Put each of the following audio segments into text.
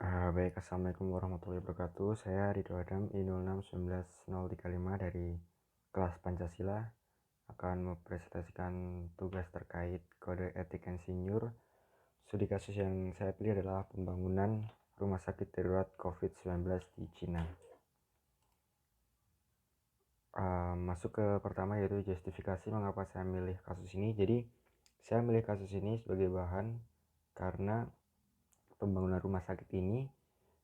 Baik, Assalamualaikum warahmatullahi wabarakatuh. Saya Ridho Adam, I06-19035 dari kelas Pancasila akan mempresentasikan tugas terkait kode etik insinyur. Studi kasus yang saya pilih adalah pembangunan rumah sakit darurat COVID-19 di Cina. Masuk ke pertama yaitu justifikasi mengapa saya milih kasus ini. Jadi, saya milih kasus ini sebagai bahan karena pembangunan rumah sakit ini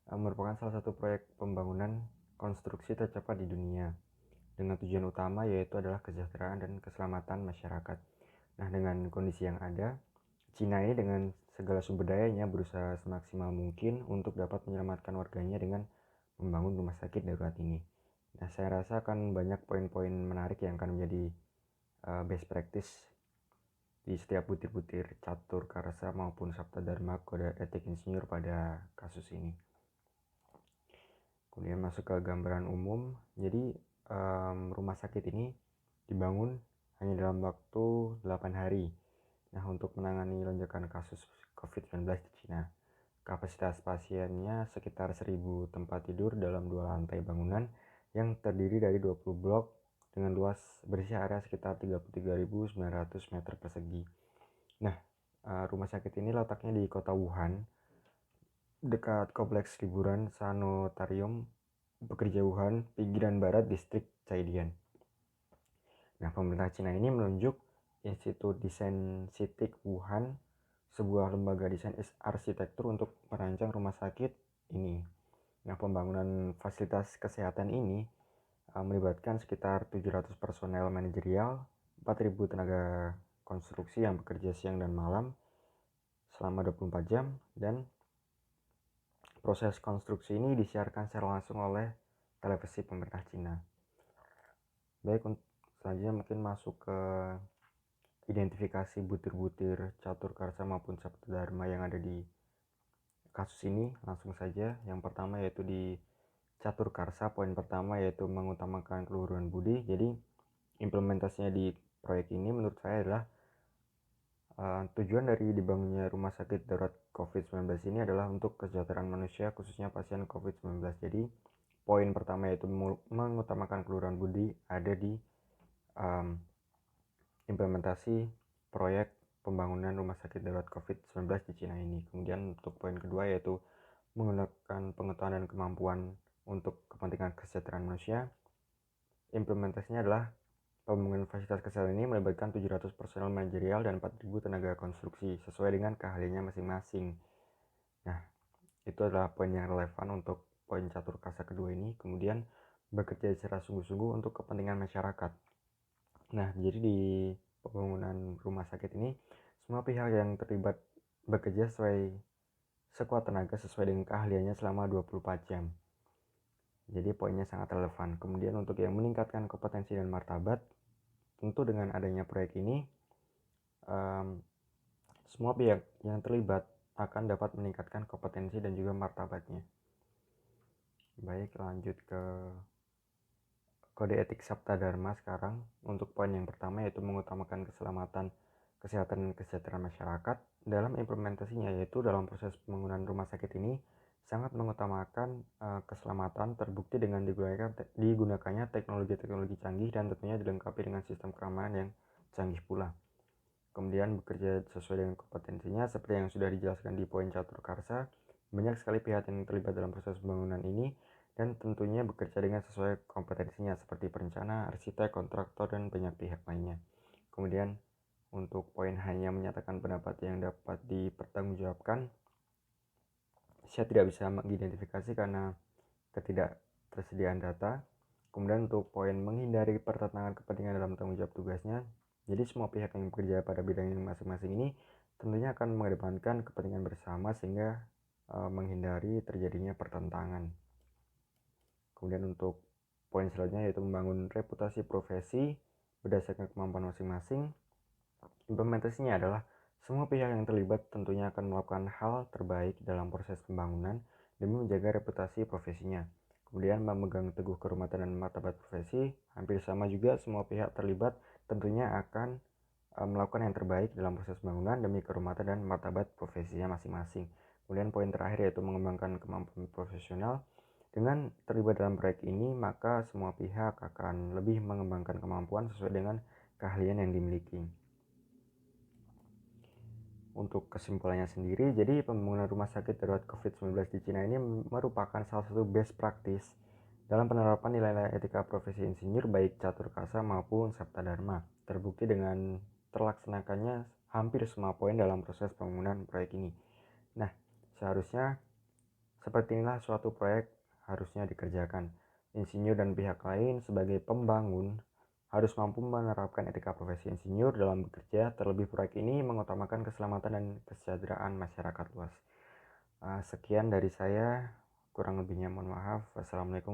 merupakan salah satu proyek pembangunan konstruksi tercepat di dunia dengan tujuan utama yaitu adalah kesejahteraan dan keselamatan masyarakat. Nah, dengan kondisi yang ada, Cina ini dengan segala sumber dayanya berusaha semaksimal mungkin untuk dapat menyelamatkan warganya dengan membangun rumah sakit darurat ini. Nah, saya rasa akan banyak poin-poin menarik yang akan menjadi best practice di setiap butir-butir catur karsa maupun sabta dharma kode etik insinyur pada kasus ini. Kemudian masuk ke gambaran umum. Jadi rumah sakit ini dibangun hanya dalam waktu 8 hari. Nah, untuk menangani lonjakan kasus COVID-19 di Cina, kapasitas pasiennya sekitar 1000 tempat tidur dalam 2 lantai bangunan yang terdiri dari 20 blok dengan luas berisi area sekitar 33.900 meter persegi. Nah, rumah sakit ini letaknya di kota Wuhan, dekat kompleks liburan Sanitarium Pekerja Wuhan, pinggiran barat distrik Chaidian. Nah, pemerintah Cina ini menunjuk Institut Desain Sitik Wuhan, sebuah lembaga desain arsitektur untuk merancang rumah sakit ini. Nah, pembangunan fasilitas kesehatan ini melibatkan sekitar 700 personel manajerial, 4.000 tenaga konstruksi yang bekerja siang dan malam selama 24 jam, dan proses konstruksi ini disiarkan secara langsung oleh televisi pemerintah Cina. Baik, selanjutnya mungkin masuk ke identifikasi butir-butir catur karsa maupun sabta dharma yang ada di kasus ini. Langsung saja, yang pertama yaitu di catur karsa, poin pertama yaitu mengutamakan keluhuran budi. Jadi implementasinya di proyek ini menurut saya adalah tujuan dari dibangunnya rumah sakit darurat COVID-19 ini adalah untuk kesejahteraan manusia, khususnya pasien COVID-19. Jadi poin pertama yaitu mengutamakan keluhuran budi ada di implementasi proyek pembangunan rumah sakit darurat COVID-19 di Cina ini. Kemudian untuk poin kedua yaitu menggunakan pengetahuan dan kemampuan untuk kepentingan kesejahteraan manusia. Implementasinya adalah pembangunan fasilitas kesehatan ini melibatkan 700 personel manajerial dan 4.000 tenaga konstruksi sesuai dengan keahliannya masing-masing. Nah, itu adalah poin yang relevan untuk poin catur karsa kedua ini. Kemudian bekerja secara sungguh-sungguh untuk kepentingan masyarakat. Nah, jadi di pembangunan rumah sakit ini semua pihak yang terlibat bekerja sekuat tenaga sesuai dengan keahliannya selama 24 jam. Jadi poinnya sangat relevan. Kemudian untuk yang meningkatkan kompetensi dan martabat, tentu dengan adanya proyek ini semua pihak yang terlibat akan dapat meningkatkan kompetensi dan juga martabatnya. Baik, lanjut ke kode etik sabta dharma sekarang. Untuk poin yang pertama yaitu mengutamakan keselamatan, kesehatan dan kesejahteraan masyarakat. Dalam implementasinya yaitu dalam proses pembangunan rumah sakit ini sangat mengutamakan keselamatan, terbukti dengan digunakannya teknologi-teknologi canggih dan tentunya dilengkapi dengan sistem keamanan yang canggih pula. Kemudian bekerja sesuai dengan kompetensinya seperti yang sudah dijelaskan di poin catur karsa. Banyak sekali pihak yang terlibat dalam proses pembangunan ini dan tentunya bekerja dengan sesuai kompetensinya seperti perencana, arsitek, kontraktor, dan banyak pihak lainnya. Kemudian untuk poin hanya menyatakan pendapat yang dapat dipertanggungjawabkan, saya tidak bisa mengidentifikasi karena ketidaktersediaan data. Kemudian untuk poin menghindari pertentangan kepentingan dalam tanggung jawab tugasnya, jadi semua pihak yang bekerja pada bidang masing-masing ini tentunya akan mengedepankan kepentingan bersama sehingga menghindari terjadinya pertentangan. Kemudian untuk poin selanjutnya yaitu membangun reputasi profesi berdasarkan kemampuan masing-masing. Implementasinya adalah semua pihak yang terlibat tentunya akan melakukan hal terbaik dalam proses pembangunan demi menjaga reputasi profesinya. Kemudian memegang teguh kehormatan dan martabat profesi. Hampir sama juga semua pihak terlibat tentunya akan melakukan yang terbaik dalam proses pembangunan demi kehormatan dan martabat profesinya masing-masing. Kemudian poin terakhir yaitu mengembangkan kemampuan profesional. Dengan terlibat dalam proyek ini, maka semua pihak akan lebih mengembangkan kemampuan sesuai dengan keahlian yang dimiliki. Untuk kesimpulannya sendiri, jadi pembangunan rumah sakit darurat COVID-19 di Cina ini merupakan salah satu best practice dalam penerapan nilai-nilai etika profesi insinyur baik catur kasa maupun sabta dharma. Terbukti dengan terlaksanakannya hampir semua poin dalam proses pembangunan proyek ini. Nah, seharusnya seperti inilah suatu proyek harusnya dikerjakan. Insinyur dan pihak lain sebagai pembangun harus mampu menerapkan etika profesi insinyur dalam bekerja, terlebih proyek ini mengutamakan keselamatan dan kesejahteraan masyarakat luas. Sekian dari saya, kurang lebihnya mohon maaf. Wassalamualaikum.